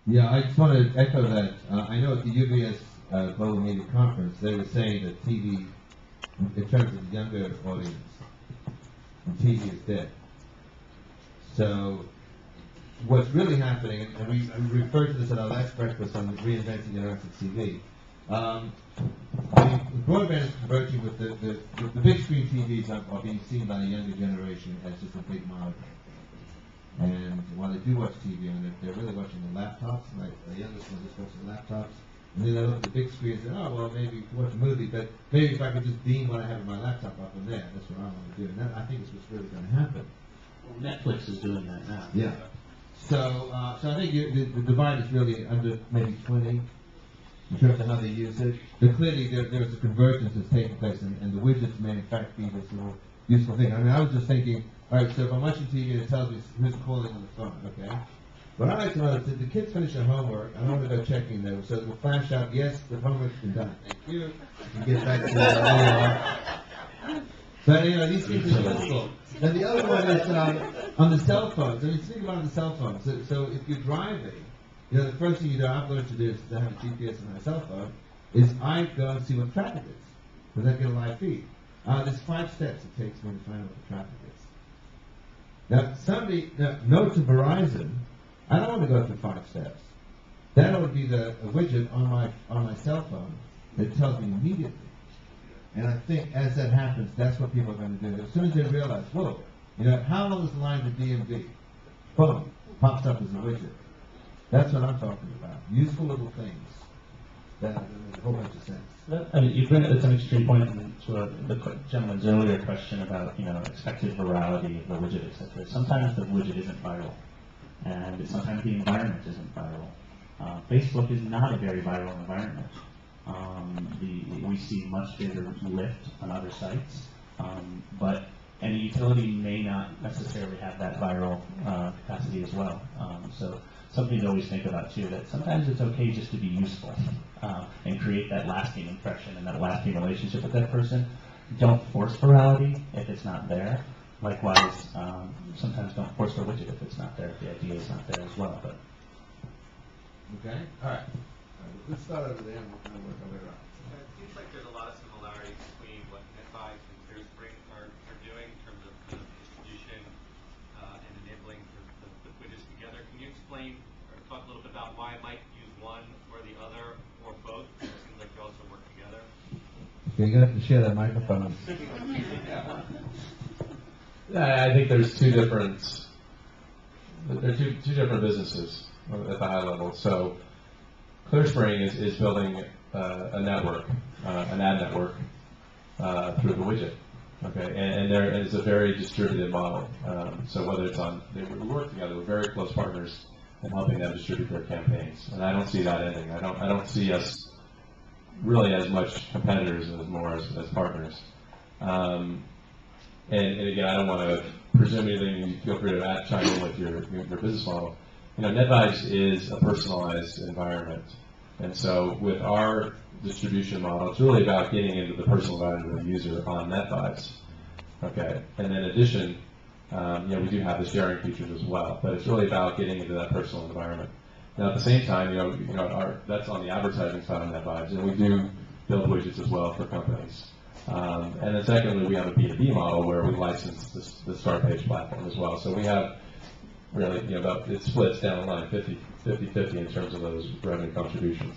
Yeah, I just want to echo that. I know at the UBS Global Media Conference, they were saying that TV, in terms of the younger audience, TV is dead. So what's really happening, and we referred to this at our last breakfast on reinventing interactive TV, the broadband is converging with the big screen TVs are being seen by the younger generation as just a big monitor. And while they do watch TV on it, they're really watching the laptops. Like the youngest one just watching the laptops. And then they look at the big screen and say, oh, well, maybe watch a movie, but maybe if I could just beam what I have in my laptop up in there, that's what I want to do. And that, I think, is what's really going to happen. Well, Netflix is doing that now. Yeah. So I think the divide is really under maybe 20 in terms of how they use it. But clearly there's a convergence that's taking place, and the widgets may in fact be this little useful thing. I mean, I was just thinking, all right, so if I'm watching TV and it tells me who's calling on the phone, okay? But I like to know that the kids finish their homework, I want to go checking them, so it will flash out, yes, the homework's been done. Thank you. You get back to where you are. But, you know, these things are useful. And the other one is on the cell phones. I mean, think about the cell phones. So if you're driving, you know, the first thing you do, I've learned to do is to have a GPS on my cell phone, is I go and see what traffic is, because I get a live feed. There's 5 steps it takes me to find out what the traffic is. Now, note to Verizon, I don't want to go through 5 steps. That would be a widget on my cell phone that tells me immediately. And I think as that happens, that's what people are going to do. As soon as they realize, whoa, you know, how long is the line to DMV? Boom, pops up as a widget. That's what I'm talking about. Useful little things that make a whole bunch of sense. I mean, you bring it to an extreme point to the gentleman's earlier question about, you know, expected virality of the widget, etc. Sometimes the widget isn't viral, and sometimes the environment isn't viral. Facebook is not a very viral environment. We see much bigger lift on other sites, but any utility may not necessarily have that viral capacity as well. So something to always think about too, that sometimes it's okay just to be useful and create that lasting impression and that lasting relationship with that person. Don't force virality if it's not there. Likewise, sometimes don't force the widget if it's not there, if the idea is not there as well. But okay, all right. Let's start over there and we'll kind of work our way around. It seems like there's a lot of similarities between what Netvibes and Clearspring are doing in terms of distribution and enabling the widgets together. Can you explain or talk a little bit about why I might use one or the other or both? It seems like they also work together. Okay, you're going to have to share that microphone. Yeah, I think there's two different businesses at the high level. So Clearspring is building a network, an ad network through the widget. Okay, and there is a very distributed model. So whether it's we work together, we're very close partners in helping them distribute their campaigns, and I don't see that ending. I don't see us really as much competitors as more as partners. And again, I don't want to presume anything. You feel free to chime in with your business model. You know, Netvibes is a personalized environment, and so with our distribution model, it's really about getting into the personal environment of the user on Netvibes. Okay, and in addition, you know, we do have the sharing features as well, but it's really about getting into that personal environment. Now, at the same time, that's on the advertising side of Netvibes, and we do build widgets as well for companies. And then secondly, we have a B2B model where we license the Start Page platform as well. So we have really, you know, it splits down the line 50-50 in terms of those revenue contributions.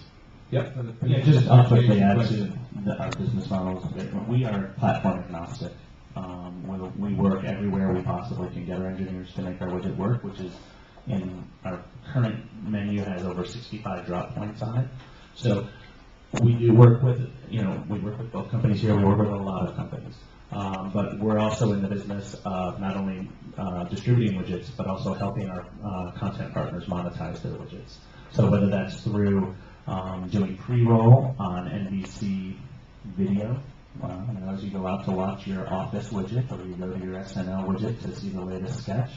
Yep. yeah, just I'll quickly add to our business models. We are platform agnostic. We work everywhere we possibly can get our engineers to make our widget work, which is in our current menu has over 65 drop points on it. So we do work with, we work with both companies here. We work with a lot of companies. But we're also in the business of not only distributing widgets, but also helping our content partners monetize their widgets. So whether that's through doing pre-roll on NBC video, as you go out to watch your Office widget, or you go to your SNL widget to see the latest sketch,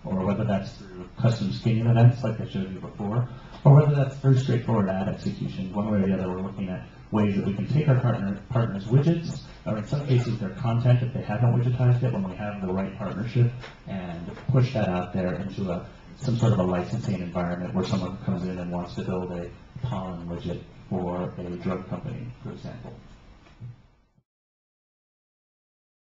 or whether that's through custom skinning events like I showed you before, or whether that's through straightforward ad execution. One way or the other, we're looking at ways that we can take our partners' widgets, or in some cases their content if they haven't widgetized it, when we have the right partnership, and push that out there into a some sort of a licensing environment where someone comes in and wants to build a pollen widget for a drug company, for example.